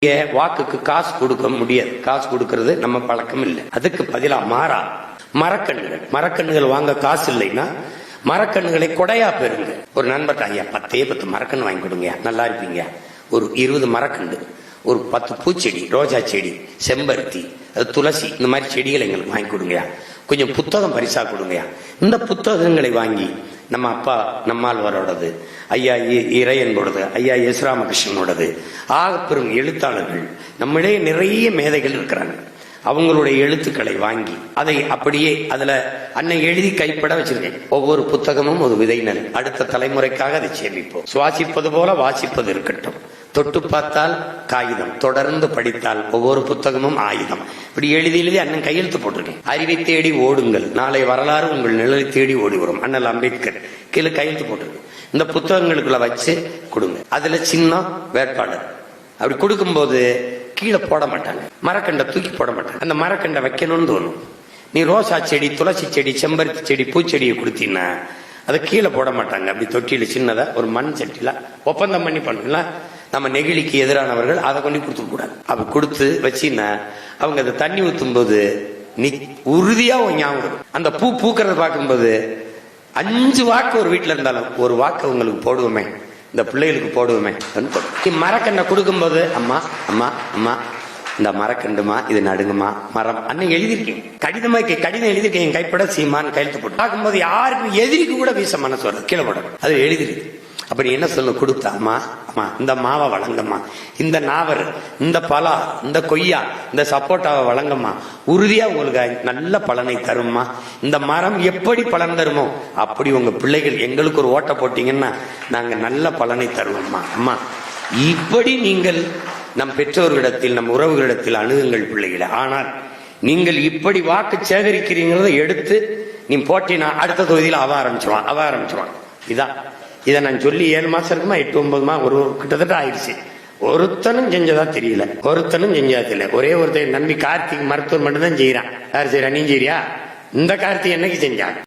வாக்குக்கு காசு கொடுக்க முடியாது. காசு கொடுக்கறது நம்ம பழக்கம் இல்லை. அதுக்கு பதிலா மாறா மரக்கண்ணுகள் வாங்க காசு இல்லைன்னா மரக்கண்ணுகளை கொடையா பெறுங்க. ஒரு நண்பர், ஐயா 10 மரக்கன்று வாங்கி கொடுங்க, நல்லா இருப்பீங்க. ஒரு 20 மரக்கண்டு, ஒரு 10 பூச்செடி, ரோஜா செடி, செம்பருத்தி, துளசி, இந்த மாதிரி செடிகளை எங்களுக்கு வாங்கி கொடுங்க. கொஞ்சம் புத்தகம் பரிசா கொடுங்க. இந்த புத்தகங்களை வாங்கி நம்ம அப்பா நம்மாழ்வாரோடது, ஐயா இறையன்போடது, ஐயா எஸ் ராமகிருஷ்ணனோடது, ஆகப்பெரும் எழுத்தாளர்கள் நம்மிடையே நிறைய மேதைகள் இருக்கிறாங்க. அவங்களுடைய எழுத்துக்களை வாங்கி அதை அப்படியே அதுல அன்னை எழுதி கைப்பட வச்சிருக்கேன். ஒவ்வொரு புத்தகமும் ஒரு விதை நெல். அடுத்த தலைமுறைக்காக அதை சேமிப்போம். சுவாசிப்பது போல வாசிப்பது இருக்கட்டும். தொட்டு பார்த்தால் காகிதம், தொடர்ந்து படித்தால் ஒவ்வொரு புத்தகமும் ஆயுதம். இப்படி எழுதி அண்ணன் கையெழுத்து போட்டிருக்கேன். அறிவை தேடி ஓடுங்கள், நாளை வரலாறு உங்கள் நிழலை தேடி ஓடி வரும். அண்ணல் அம்பேத்கர் கீழே கையெழுத்து போட்டிருக்கு. இந்த புத்தகங்களுக்குள்ள வச்சு கொடுங்க. அதுல சின்ன வேட்பாளர் அப்படி கொடுக்கும்போது கீழே போட மாட்டாங்க, மரக்கண்டை தூக்கி போட மாட்டாங்க. அந்த மரக்கண்டை வைக்கணும்னு தோணும். நீ ரோசா செடி, துளசி செடி, செம்பருத்தி செடி, பூச்செடியை கொடுத்தீங்கன்னா அதை கீழே போட மாட்டாங்க. அப்படி தொட்டியில சின்னதா ஒரு மண் சட்டில ஒப்பந்தம் பண்ணி பண்ணலாம். நம்ம நெகிழிக்கு எதிரானவர்கள் அதை கொண்டு கொடுத்துக்க கூடாது. அப்படி கொடுத்து வச்சின்னா அவங்க அதை தண்ணி ஊற்றும் போது நீ உறுதியா ஞாபகம். அந்த பூ பூக்கிறத பார்க்கும்போது 5 வாக்கு ஒரு வீட்டுல இருந்தாலும் ஒரு வாக்கு உங்களுக்கு போடுவோமே, இந்த பிள்ளைகளுக்கு போடுவோமே. மரக்கண்ணை கொடுக்கும் போது அம்மா அம்மா அம்மா இந்த மரக்கண்டுமா, இது நடுங்குமா, மரம் அண்ணன் எழுதியிருக்கேன். கடிதம் எழுதியிருக்கேன். கைப்பட சீமான் கையெழுத்து போட்டு பார்க்கும்போது யாருக்கும் எதிரிக்கு கூட வீச மனசு வருது, கீழே போட அது எழுதிருக்கு. அப்படி என்ன சொல்ல கொடுத்தா, அம்மா அம்மா இந்த மாவை வழங்கம்மா, இந்த நாவர், இந்த பலா, இந்த கொய்யா, இந்த சப்போட்டாவை வழங்கம்மா, உறுதியா உங்களுக்கு நல்ல பலனை தரும்மா. இந்த மரம் எப்படி பலன் தருமோ அப்படி உங்க பிள்ளைகள் எங்களுக்கு ஒரு ஓட்ட போட்டீங்கன்னா நாங்க நல்ல பலனை தருவோம்மா. அம்மா இப்படி நீங்கள் நம் பெற்றோர்களிடத்தில், நம் உறவுகளிடத்தில் அணுகுங்கள் பிள்ளைகளை. ஆனால் நீங்கள் இப்படி வாக்கு சேகரிக்கிறீங்கிறத எடுத்து நீ போட்டினா அடுத்த தொகுதியில் அவ ஆரம்பிச்சுவான். இதை நான் சொல்லி 7 மாசம் இருக்குமா, 8-9 ஒரு கிட்டத்தட்ட ஆயிடுச்சு. ஒருத்தனும் செஞ்சதா தெரியல. ஒரே ஒருத்தர் நம்பி கார்த்திக் மருத்துவர் மட்டும் தான் செய்யறான். யார் செய்யறா? நீ செய்யறியா? இந்த கார்த்திக் என்னைக்கு செஞ்சான்?